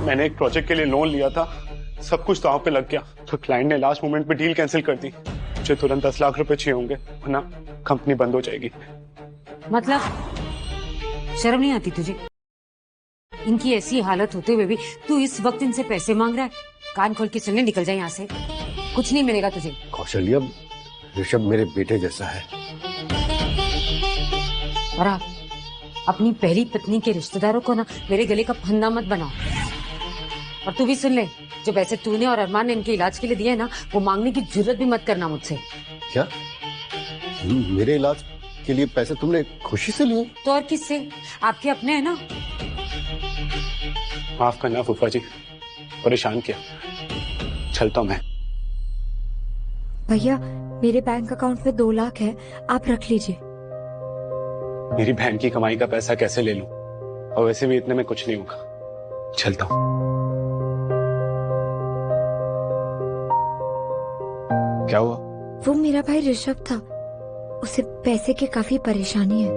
मैंने एक प्रोजेक्ट के लिए लोन लिया था, सब कुछ दांव पे लग गया, तो क्लाइंट ने लास्ट मोमेंट पे डील कैंसिल कर दी। मुझे तुरंत 10 लाख रुपए चाहिए होंगे, वरना कंपनी बंद हो जाएगी। मतलब शर्म नहीं आती तुझे? इनकी ऐसी हालत होते हुए भी तू इस वक्त इनसे पैसे मांग रहा है? कान खोल के सुनने, निकल जाए यहाँ से, कुछ नहीं मिलेगा तुझे। कौशल्या, ऋषभ मेरे बेटे जैसा है। और आप अपनी पहली पत्नी के रिश्तेदारों को ना मेरे गले का फंदा मत बनाओ। और तू भी सुन ले, जो पैसे तूने और अरमान ने इनके इलाज के लिए दिए ना, वो मांगने की जरूरत भी मत करना मुझसे। क्या? मेरे इलाज के लिए पैसे तुमने खुशी से लिए? तो और किससे? आपके अपने हैं ना। माफ करना फूफा जी, परेशान किया, चलता हूं मैं। भैया, मेरे बैंक अकाउंट में 2 लाख है, आप रख लीजिए। मेरी बहन की कमाई का पैसा कैसे ले लूं? और वैसे भी इतने में कुछ नहीं होगा, चलता हूं। क्या हुआ? वो मेरा भाई ऋषभ था, उसे पैसे की काफी परेशानी है।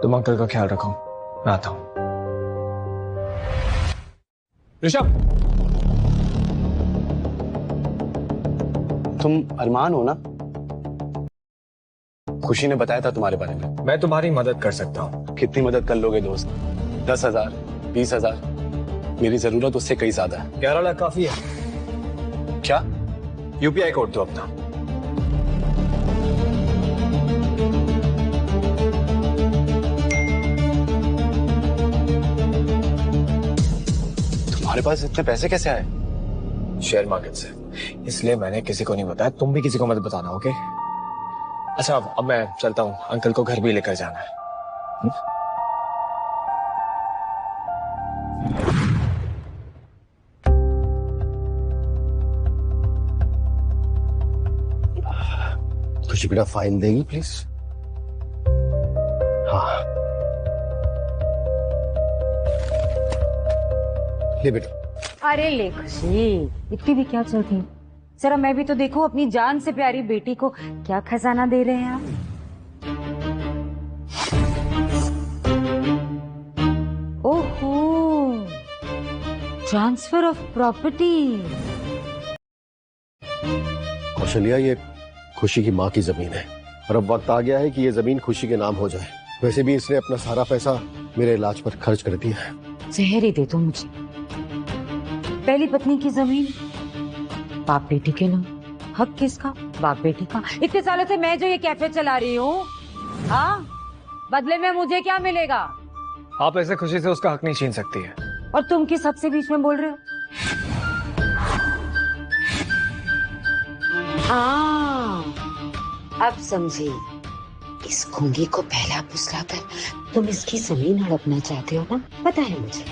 तुम अंकल का ख्याल रखो, मैं आता हूं। ऋषभ, तुम अरमान हो ना? खुशी ने बताया था तुम्हारे बारे में। मैं तुम्हारी मदद कर सकता हूँ। कितनी मदद कर लोगे दोस्त? 10,000, 20,000? मेरी जरूरत उससे कई ज्यादा है। 11 लाख काफी है। क्या? यूपीआई कोड दो अपना। तुम्हारे पास इतने पैसे कैसे आए? शेयर मार्केट से, इसलिए मैंने किसी को नहीं बताया। तुम भी किसी को मत बताना, ओके? अच्छा, अब मैं चलता हूँ, अंकल को घर भी लेकर जाना है। खुशी बेटा, फाइल देगी प्लीज? हाँ, ले बेटा। अरे ले खुशी, इतनी भी क्या चलती है? जरा मैं भी तो देखूं, अपनी जान से प्यारी बेटी को क्या खजाना दे रहे हैं आप। ओहो, ट्रांसफर ऑफ प्रॉपर्टी। कौशल्या, ये खुशी की माँ की जमीन है और अब वक्त आ गया है कि ये जमीन खुशी के नाम हो जाए। वैसे भी इसने अपना सारा पैसा मेरे इलाज पर खर्च कर दिया है। जहर ही दे दो मुझे। पहली पत्नी की जमीन बाप बेटी के नाम, हक किसका? बाप बेटी का। इतने सालों से मैं जो ये कैफे चला रही हूँ, हाँ, बदले में मुझे क्या मिलेगा? आप ऐसे खुशी से उसका हक नहीं छीन सकती है। और तुम किस हक से बीच में बोल रहे हो? अब समझी। इस गूंगी को पहला फुसलाकर तुम इसकी जमीन हड़पना चाहते हो ना? पता है मुझे।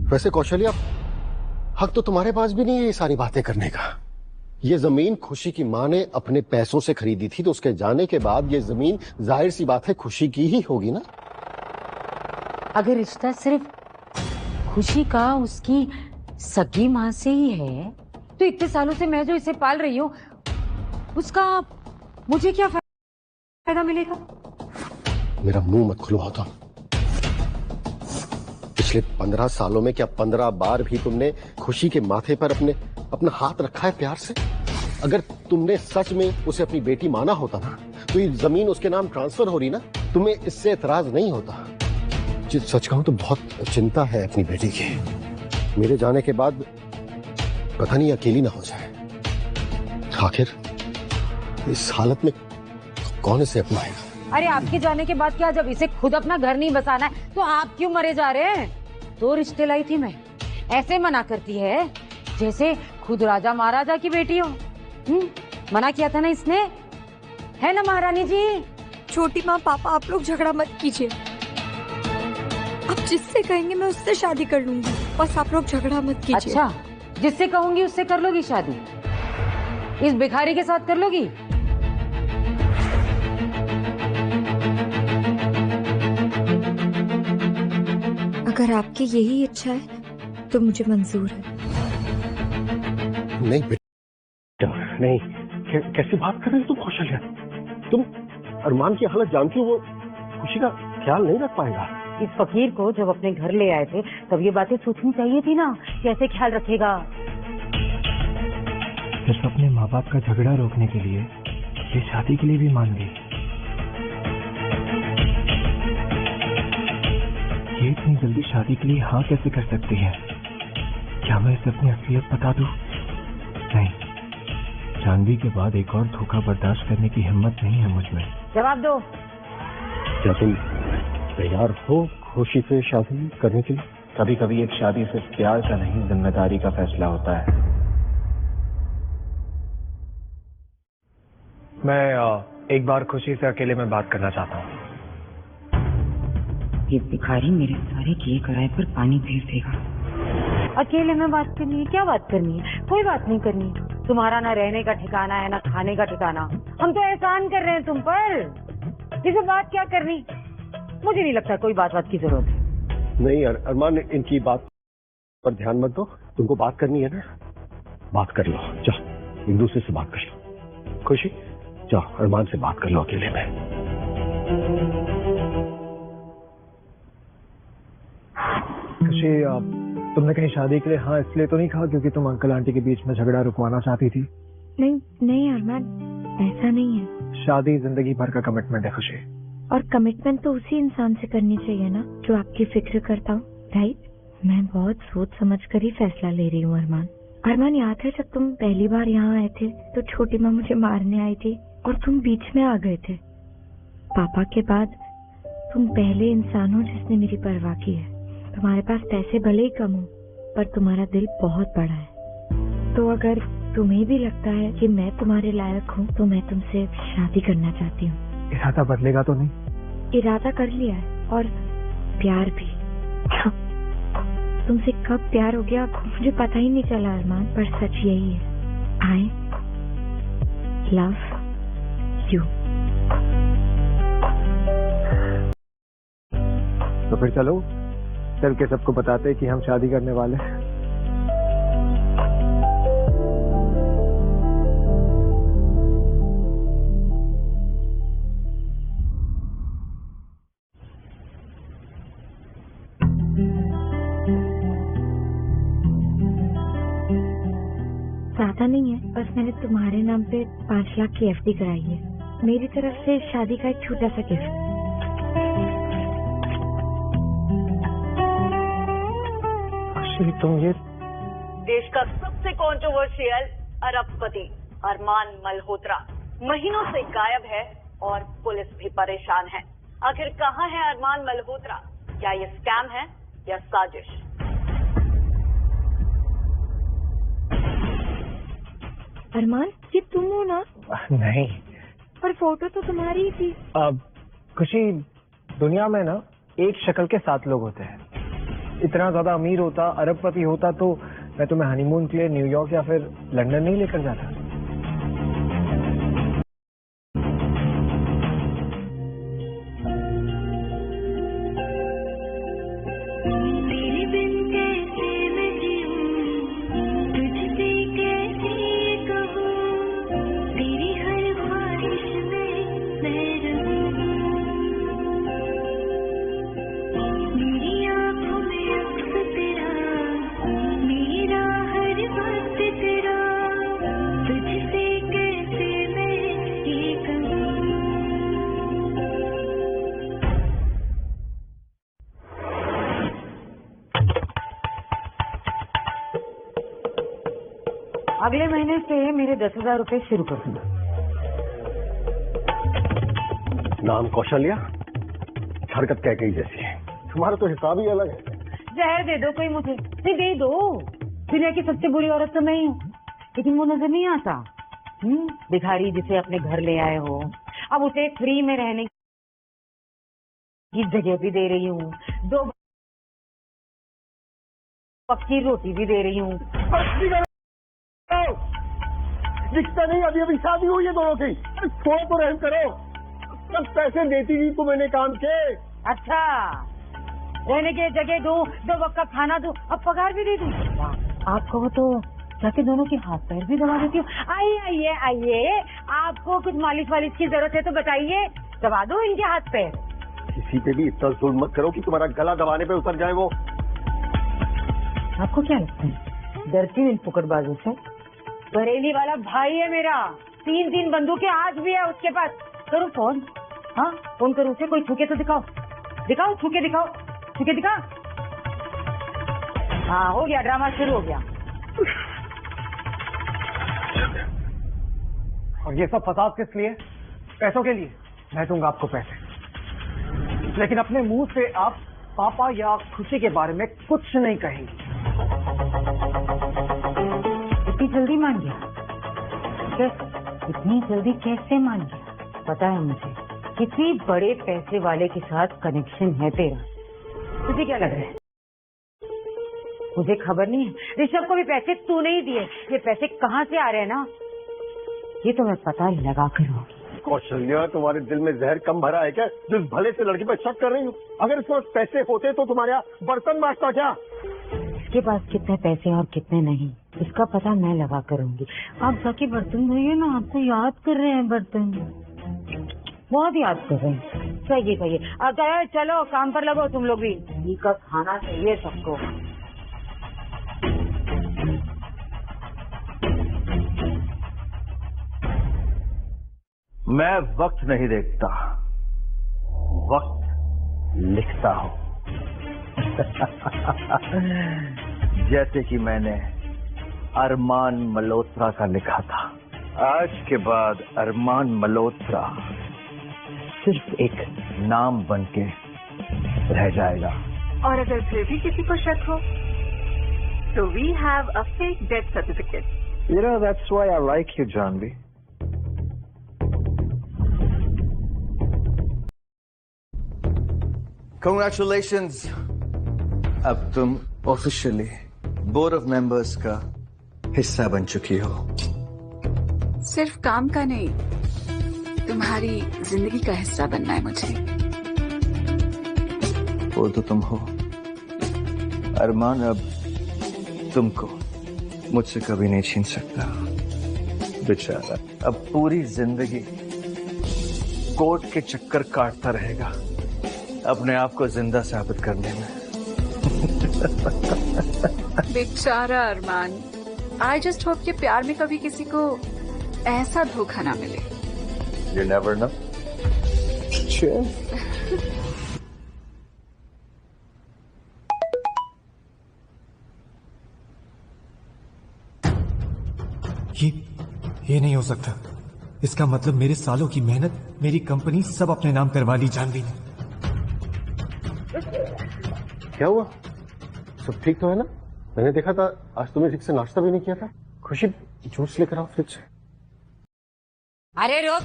वैसे कौशल्या, हक तो तुम्हारे पास भी नहीं है ये सारी बातें करने का। ये जमीन खुशी की माँ ने अपने पैसों से खरीदी थी, तो उसके जाने के बाद ये जमीन जाहिर सी बात है खुशी की ही होगी ना। अगर रिश्ता सिर्फ खुशी का उसकी सगी माँ से ही है, तो इतने सालों से मैं जो इसे पाल रही हूँ, उसका मुझे क्या फायदा मिलेगा? मेरा मुंह मत खुलवाओ तुम। पिछले 15 सालों में क्या 15 बार भी तुमने खुशी के माथे पर अपना हाथ रखा है प्यार से? अगर तुमने सच में उसे अपनी बेटी माना होता ना, तो ये जमीन उसके नाम ट्रांसफर हो रही ना, तुम्हें इससे एतराज नहीं होता। सच कहूं तो बहुत चिंता है अपनी बेटी की। मेरे जाने के बाद पता नहीं अकेली ना हो जाए। आखिर इस हालत में कौन इसे अपनाएगा? अरे आपके जाने के बाद क्या, जब इसे खुद अपना घर नहीं बसाना है तो आप क्यों मरे जा रहे हैं? 2 रिश्ते लाई थी मैं, ऐसे मना करती है जैसे खुद राजा महाराजा की बेटी हो। मना किया था ना इसने, है ना महारानी जी? छोटी माँ, पापा, आप लोग झगड़ा मत कीजिए। आप जिससे कहेंगे मैं उससे शादी कर लूंगी, बस आप लोग झगड़ा मत कीजिए। अच्छा, जिससे कहूंगी उससे कर लोगी शादी? इस भिखारी के साथ कर लोगी? अगर आपकी यही इच्छा है तो मुझे मंजूर है। नहीं बेटा, नहीं, कैसी बात कर रही हो तुम कौशल्या? तुम अरमान की हालत जानती हो, वो खुशी का ख्याल नहीं रख पाएगा। इस फकीर को जब अपने घर ले आए थे तब ये बातें सोचनी चाहिए थी ना, कैसे ख्याल रखेगा। सिर्फ अपने माँ बाप का झगड़ा रोकने के लिए ये शादी के लिए भी मान गई। ये इतनी जल्दी शादी के लिए हाँ कैसे कर सकती है? क्या मैं इसे अपनी असलियत बता दूं? नहीं, जानवी के बाद एक और धोखा बर्दाश्त करने की हिम्मत नहीं है मुझ में। जवाब दो। क्या तुम तैयार हो खुशी से शादी करने के लिए? कभी कभी एक शादी सिर्फ प्यार का नहीं, जिम्मेदारी का फैसला होता है। मैं एक बार खुशी से अकेले में बात करना चाहता हूँ। ये भिखारी मेरे सारे किए कराए पर पानी फेर देगा। अकेले में बात करनी है? क्या बात करनी है? कोई बात नहीं करनी। तुम्हारा ना रहने का ठिकाना है ना खाने का ठिकाना। हम तो एहसान कर रहे हैं तुम पर, इसे बात क्या करनी? मुझे नहीं लगता कोई बात की जरूरत है। नहीं अरमान, इनकी बात पर ध्यान मत दो। तुमको बात करनी है ना, बात कर लो। जाओ एक दूसरे से बात कर लो। खुशी जाओ अरमान से बात कर लो अकेले में। खुशी, तुमने कहीं शादी के लिए हाँ इसलिए तो नहीं कहा क्योंकि तुम अंकल आंटी के बीच में झगड़ा रुकवाना चाहती थी? नहीं नहीं अरमान, ऐसा नहीं है। शादी जिंदगी भर का कमिटमेंट है खुशी। और कमिटमेंट तो उसी इंसान से करनी चाहिए ना जो आपकी फिक्र करता हो, राइट? मैं बहुत सोच समझ कर ही फैसला ले रही हूँ अरमान। अरमान, याद है जब तुम पहली बार यहाँ आए थे तो छोटी माँ मुझे मारने आई थी और तुम बीच में आ गए थे। पापा के बाद तुम पहले इंसान हो जिसने मेरी परवाह की है। तुम्हारे पास पैसे भले ही कम हो पर तुम्हारा दिल बहुत बड़ा है। तो अगर तुम्हें भी लगता है कि मैं तुम्हारे लायक हूँ तो मैं तुमसे शादी करना चाहती हूँ। इरादा बदलेगा तो नहीं? इरादा कर लिया है और प्यार भी। तुमसे कब प्यार हो गया मुझे पता ही नहीं चला अरमान, पर सच यही है, आई लव यू। तो फिर चलो चल के सबको बताते कि हम शादी करने वाले हैं। ज्यादा नहीं है, बस मैंने तुम्हारे नाम पे 5 लाख की FD कराई है। मेरी तरफ से शादी का एक छोटा सा गिफ्ट। तुम ये देश का सबसे कंट्रोवर्शियल अरबपति अरमान मल्होत्रा महीनों से गायब है और पुलिस भी परेशान है। आखिर कहाँ है अरमान मल्होत्रा? क्या ये स्कैम है या साजिश? अरमान, ये तुम हो ना? नहीं, पर फोटो तो तुम्हारी ही थी। अब खुशी, दुनिया में ना एक शक्ल के 7 लोग होते हैं। इतना ज्यादा अमीर होता, अरबपति होता तो मैं तुम्हें हनीमून के लिए न्यूयॉर्क या फिर लंदन नहीं लेकर जाता। अगले महीने से मेरे 10,000 रुपए शुरू कर दूंगा। नाम कौशल्या, हरकत कह गई जैसी है। तुम्हारा तो हिसाब ही अलग है। जहर दे दो कोई मुझे, नहीं दे दो। दुनिया की सबसे बुरी औरत तो मैं ही हूँ, लेकिन वो नजर नहीं आता। भिखारी जिसे अपने घर ले आए हो, अब उसे फ्री में रहने की जगह भी दे रही हूँ, 2 वक्त की रोटी भी दे रही हूँ। दिखता नहीं अभी अभी शादी हुई है दोनों की। थोड़ा तो रहम करो। सब पैसे देती थी तुम मैंने काम के। अच्छा, रहने की जगह दूं, 2 वक्त का खाना दूं, अब पगार भी दे दूं। आपको तो जाके दोनों के हाथ पैर भी दबा देती हूँ। आइए आइए आइए, आपको कुछ मालिश वालिश की जरूरत है तो बताइए, दबा दो इनके हाथ पैर। किसी पे भी इतना जुल्म मत करो कि तुम्हारा गला दबाने पे उतर जाए वो। आपको क्या लगता है डरती हूँ इन फुकटबाजों से? बरेली वाला भाई है मेरा, 3 बंदूकें आज भी है उसके पास। करूँ फोन? हाँ फोन करूँ उसे, कोई छूके तो दिखाओ, दिखाओ छूके दिखाओ, छूके दिखा। हाँ हो गया, ड्रामा शुरू हो गया। और ये सब फसाद किस लिए? पैसों के लिए। मैं दूंगा आपको पैसे, लेकिन अपने मुंह से आप पापा या खुशी के बारे में कुछ नहीं कहेंगे। इतनी जल्दी मान गया? कैसे? इतनी जल्दी कैसे मान गया? पता है मुझे किसी बड़े पैसे वाले के साथ कनेक्शन है तेरा। तुझे क्या लग रहा है? मुझे खबर नहीं है ऋषभ को भी पैसे तू नहीं दिए, ये पैसे कहाँ से आ रहे हैं ना, ये तो मैं पता लगा कर रहूंगी। कौशल्या, तुम्हारे दिल में जहर कम भरा है क्या, जिस भले से लड़की पर शक कर रही हूँ? अगर इसके पास पैसे होते तो तुम्हारे यहाँ बर्तन मांगता क्या? इसके पास कितने पैसे और कितने नहीं, इसका पता मैं लगा करूंगी। आप जाके बर्तन धोइए ना, आपको याद कर रहे हैं बर्तन, बहुत याद कर रहे हैं। चाहिए अगर चलो काम पर लगो तुम लोग भी, घी का खाना चाहिए सबको। मैं वक्त नहीं देखता, वक्त लिखता हूं। जैसे कि मैंने अरमान मल्होत्रा का लिखा था, आज के बाद अरमान मल्होत्रा सिर्फ एक नाम बनके रह जाएगा। और अगर फिर भी किसी को शक हो तो we have a fake death certificate. You know, that's why I like you, Janvi. Congratulations. अब तुम ऑफिशियली बोर्ड ऑफ मेंबर्स का हिस्सा बन चुकी हो। सिर्फ काम का नहीं, तुम्हारी जिंदगी का हिस्सा बनना है मुझे। वो तो तुम हो अरमान, अब तुमको मुझसे कभी नहीं छीन सकता। बेचारा अब पूरी जिंदगी कोर्ट के चक्कर काटता रहेगा अपने आप को जिंदा साबित करने में। बेचारा अरमान, आई जस्ट होप कि प्यार में कभी किसी को ऐसा धोखा ना मिले। You never know. ये नहीं हो सकता। इसका मतलब मेरे सालों की मेहनत, मेरी कंपनी सब अपने नाम करवा ली जानवी ने। क्या हुआ? सब ठीक तो है ना? मैंने देखा था आज तुमने ठीक से नाश्ता भी नहीं किया था। खुशी, जूस लेकर आओ फ्रिज से। अरे रोक,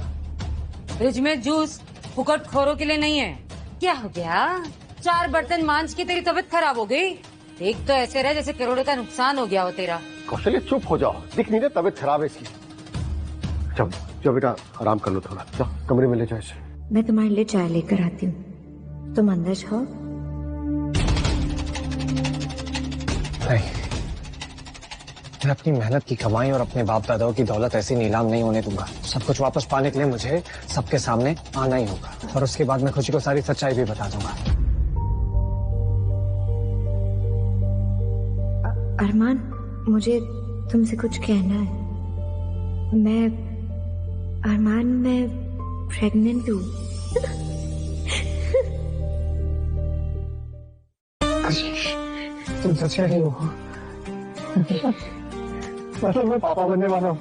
फ्रिज में जूस फुकट खोरों के लिए नहीं है। क्या हो गया? 4 बर्तन मांझ की तेरी तबीयत खराब हो गई? देख तो ऐसे रहे जैसे करोड़ों का नुकसान हो गया हो तेरा। कौशल्य चुप हो जाओ, दिख नहीं रहा तबीयत खराब है इसकी। चलो चलो बेटा, आराम कर लो थोड़ा, जाओ कमरे में ले जाओ इसे। मैं तुम्हारे लिए चाय लेकर आती हूँ, तुम अंदर जाओ। नहीं, मैं अपनी मेहनत की कमाई और अपने बाप दादाओं की दौलत ऐसी नीलाम नहीं होने दूंगा। सब कुछ वापस पाने के लिए मुझे सबके सामने आना ही होगा, और उसके बाद मैं खुशी को सारी सच्चाई भी बता दूंगा। अरमान, मुझे तुमसे कुछ कहना है। मैं प्रेग्नेंट हूँ। तुम सच रही हो? मतलब मैं पापा बनने वाला हूँ।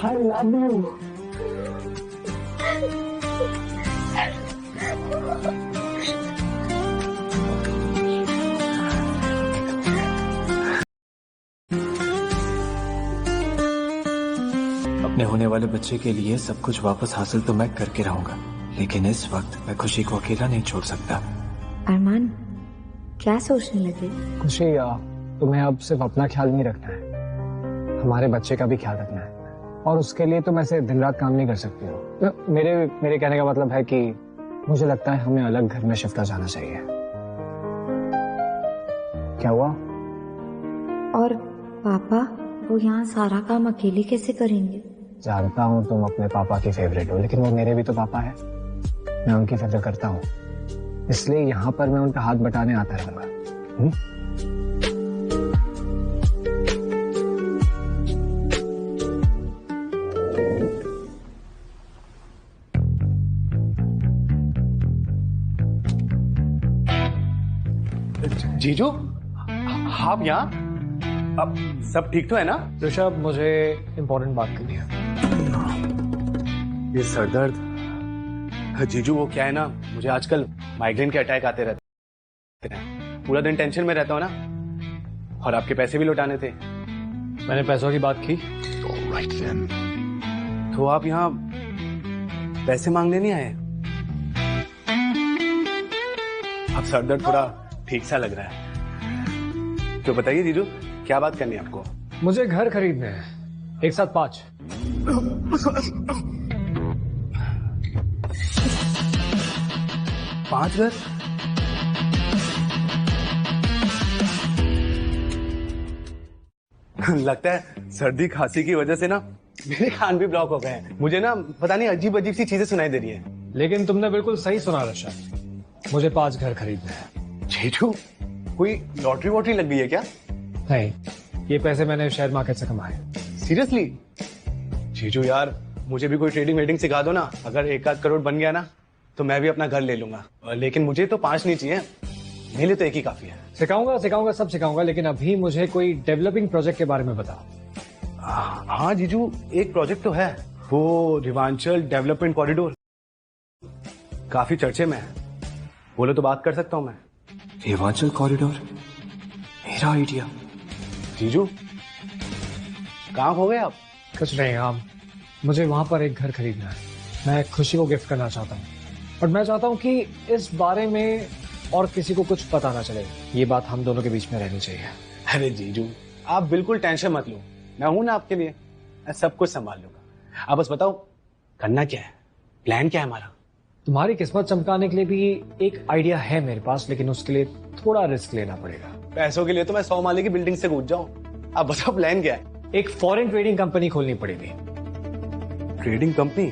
I love you. अपने होने वाले बच्चे के लिए सब कुछ वापस हासिल तो मैं करके रहूंगा, लेकिन इस वक्त मैं खुशी को अकेला नहीं छोड़ सकता। अरमान, क्या सोचने लगे? खुशी, तुम्हें अब सिर्फ अपना ख्याल नहीं रखना है, हमारे बच्चे का भी ख्याल रखना है, और उसके लिए तुम ऐसे दिन रात काम नहीं कर सकती हो। मेरे कहने का मतलब है कि मुझे लगता है हमें अलग घर में शिफ्ट हो जाना चाहिए। क्या हुआ? और पापा वो यहाँ सारा काम अकेले कैसे करेंगे? जानता हूँ तुम अपने पापा की फेवरेट हो, लेकिन वो मेरे भी तो पापा है। मैं उनकी फिक्र करता हूँ, इसलिए यहाँ पर मैं उनका हाथ बटाने आता रहूंगा। जीजू, आप यहाँ? अब सब ठीक तो है ना? ऋषभ, मुझे इम्पोर्टेंट बात करनी है। ये सरदर्द जीजू, वो क्या है ना, मुझे आजकल माइग्रेन के अटैक आते रहते हैं। पूरा दिन टेंशन में रहता हूँ ना, और आपके पैसे भी लौटाने थे। मैंने पैसों की बात की। तो आप यहाँ पैसे मांगने नहीं आए? अब सरदर्द थोड़ा ठीक सा लग रहा है, तो बताइए जीजू, क्या बात करनी है आपको? मुझे घर खरीदने हैं, एक साथ 5। पांच घर? लगता है सर्दी खांसी की वजह से ना मेरे कान भी ब्लॉक हो गए हैं। मुझे ना पता नहीं अजीब अजीब सी चीजें सुनाई दे रही हैं। लेकिन तुमने बिल्कुल सही सुना ऋषभ, मुझे 5 घर खरीदने हैं। जीजू, कोई लॉटरी वॉटरी लग गई है क्या? नहीं, ये पैसे मैंने शेयर मार्केट से कमाए। सीरियसली? जीजू यार, मुझे भी कोई ट्रेडिंग वेडिंग सिखा दो ना। अगर 1-8 करोड़ बन गया ना तो मैं भी अपना घर ले लूंगा। लेकिन मुझे तो 5 नहीं चाहिए, मेरे लिए तो 1 ही काफी है। सिखाऊंगा, सब सिखाऊंगा, लेकिन अभी मुझे कोई डेवलपिंग प्रोजेक्ट के बारे में बताओ। हाँ जीजू, एक प्रोजेक्ट तो है, वो रिवांचल डेवलपमेंट कॉरिडोर, काफी चर्चे में है। बोलो तो बात कर सकता हूँ मैं। हिमाचल कॉरिडोर, मेरा आइडिया। जीजू, कहाँ हो गए आप? कुछ नहीं, हम मुझे वहां पर एक घर खरीदना है। मैं खुशी को गिफ्ट करना चाहता हूँ, और मैं चाहता हूँ कि इस बारे में और किसी को कुछ पता ना चले। ये बात हम दोनों के बीच में रहनी चाहिए। अरे जीजू, आप बिल्कुल टेंशन मत लो, मैं हूं ना आपके लिए, मैं सब कुछ संभाल लूंगा। आप बस बताओ करना क्या है, प्लान क्या है हमारा? तुम्हारी किस्मत चमकाने के लिए भी एक आइडिया है मेरे पास, लेकिन उसके लिए थोड़ा रिस्क लेना पड़ेगा। पैसों के लिए तो मैं 100 माले की बिल्डिंग से कूद जाऊं। आप बताओ प्लान क्या है? एक फॉरेन ट्रेडिंग कंपनी खोलनी पड़ेगी। Trading company?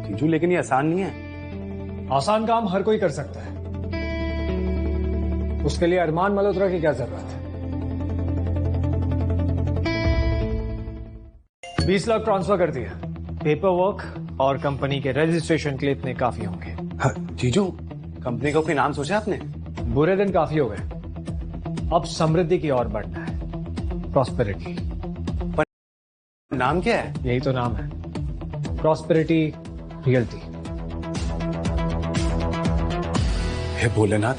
जीजू, लेकिन ये आसान नहीं है। आसान काम हर कोई कर सकता है, उसके लिए अरमान मल्होत्रा की क्या जरूरत है? 20 लाख ट्रांसफर कर दिया। पेपर वर्क और कंपनी के रजिस्ट्रेशन के लिए इतने काफी होंगे। हाँ, जीजू, कंपनी का कोई नाम सोचा आपने? बुरे दिन काफी हो गए, अब समृद्धि की ओर बढ़ना है, प्रॉस्पेरिटी। नाम क्या है? यही तो नाम है, प्रॉस्पेरिटी रियल्टी। हे भोलेनाथ,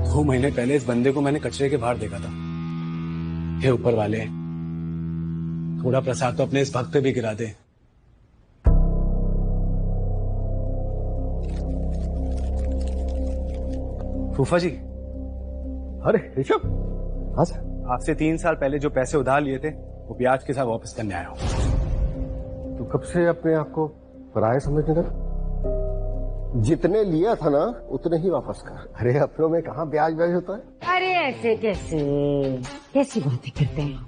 2 महीने पहले इस बंदे को मैंने कचरे के बाहर देखा था। हे ऊपर वाले, थोड़ा प्रसाद तो अपने इस भक्त पे भी गिरा दे। फूफा जी। अरे ऋषभ, हाँ सर। आपसे 3 साल पहले जो पैसे उधार लिए थे वो ब्याज के साथ वापस करने आया हूँ। तू कब से अपने आप को पराया समझने लगा? जितने लिया था ना उतने ही वापस कर। अरे अपनों में कहाँ ब्याज ब्याज होता है? अरे ऐसे कैसे, कैसी बातें करते हैं?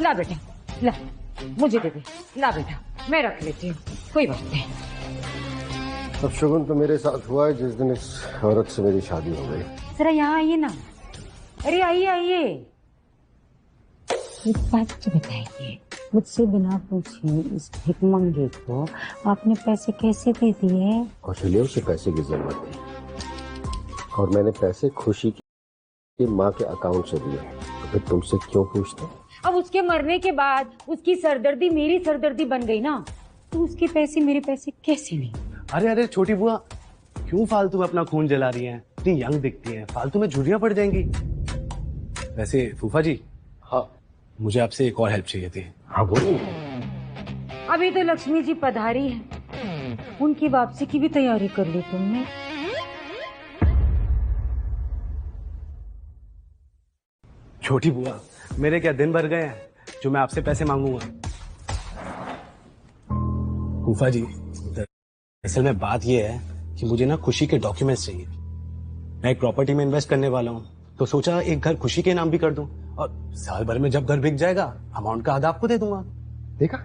ला बेटा, ला, मुझे दे दे। ला बेटा, मैं रख लेती हूँ, कोई बात नहीं। अब शुगुन तो मेरे साथ हुआ है जिस दिन इस औरत से मेरी शादी हो गई। जरा यहाँ आइए ना। अरे आइए आइए, एक बात तो बताइए, मुझसे बिना पूछे इस भिखमंगे को आपने पैसे कैसे दे दिए? कौशल्या, उसे पैसे की जरूरत थी और मैंने पैसे खुशी की माँ के अकाउंट से दिए। तो फिर तुमसे क्यों पूछते? अब उसके मरने के बाद उसकी सरदर्दी मेरी सरदर्दी बन गई ना, तो उसके पैसे मेरे पैसे कैसे नहीं? अरे अरे छोटी बुआ, क्यों फालतू में अपना खून जला रही हैं? इतनी यंग दिखती हैं, फालतू में झुर्रियां पड़ जाएंगी। वैसे फूफा जी, हाँ, मुझे आपसे एक और हेल्प चाहिए थी। हाँ बोलो। अभी तो लक्ष्मी जी पधारी है, उनकी वापसी की भी तैयारी कर ली तुमने? छोटी बुआ, मेरे क्या दिन भर गए हैं जो मैं आपसे पैसे मांगूंगा? फूफा जी, असल में बात यह है कि मुझे ना खुशी के डॉक्यूमेंट्स चाहिए। मैं एक प्रॉपर्टी में इन्वेस्ट करने वाला हूँ, तो सोचा एक घर खुशी के नाम भी कर दूं, और साल भर में जब घर बिक जाएगा अमाउंट का आधा आपको दे दूंगा। देखा,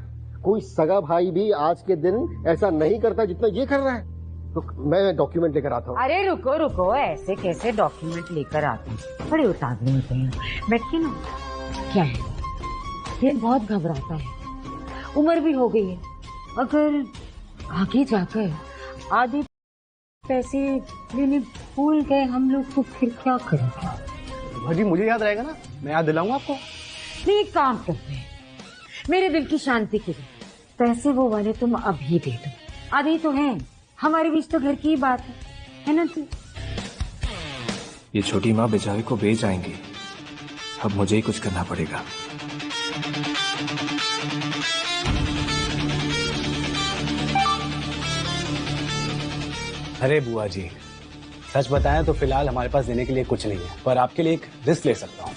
कोई सगा भाई भी आज के दिन ऐसा नहीं करता जितना ये कर रहा है। तो मैं डॉक्यूमेंट लेकर आता हूँ। अरे रुको रुको, ऐसे कैसे डॉक्यूमेंट लेकर आते हैं, बड़े उतावले होते हैं। बैठिए ना। क्या है, ये बहुत घबराता है, उम्र भी हो गई है, अगर आगे जाकर आधे पैसे लेने भूल गए हम लोग तो फिर क्या करेंगे? भाजी मुझे याद रहेगा ना, मैं याद दिलाऊंगा आपको। नहीं, एक काम करते हैं, मेरे दिल की शांति के लिए पैसे वो वाले तुम अभी दे दो, आधे तो हैं, हमारे बीच तो घर की ही बात है ना तू? ये छोटी माँ बेचारे को बेच आएंगी, अब मुझे ही कुछ करना पड़ेगा। अरे बुआ जी, सच बताएं तो फिलहाल हमारे पास देने के लिए कुछ नहीं है, पर आपके लिए एक रिस्क ले सकता हूँ।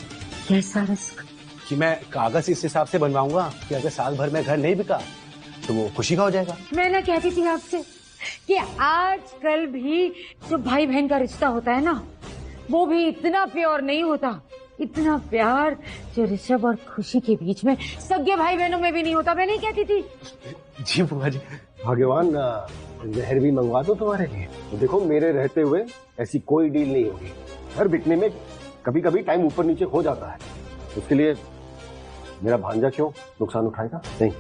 कैसा रिस्क? कि मैं कागज इस हिसाब से बनवाऊंगा कि अगर साल भर में घर नहीं बिका तो वो खुशी का हो जाएगा। मैं ना कहती थी आपसे कि आजकल भी जो भाई बहन का रिश्ता होता है ना, वो भी इतना प्योर नहीं होता, इतना प्यार जो ऋषभ और खुशी के बीच में सगे भाई बहनों में भी नहीं होता। मैं नहीं कहती थी? जी बुआ जी। भाग्यवान, जहर भी मंगवा दो तुम्हारे लिए। तो देखो, मेरे रहते हुए ऐसी कोई डील नहीं होगी। घर बिकने में कभी कभी टाइम ऊपर नीचे हो जाता है, उसके लिए मेरा भांजा क्यों नुकसान उठाएगा? नहीं।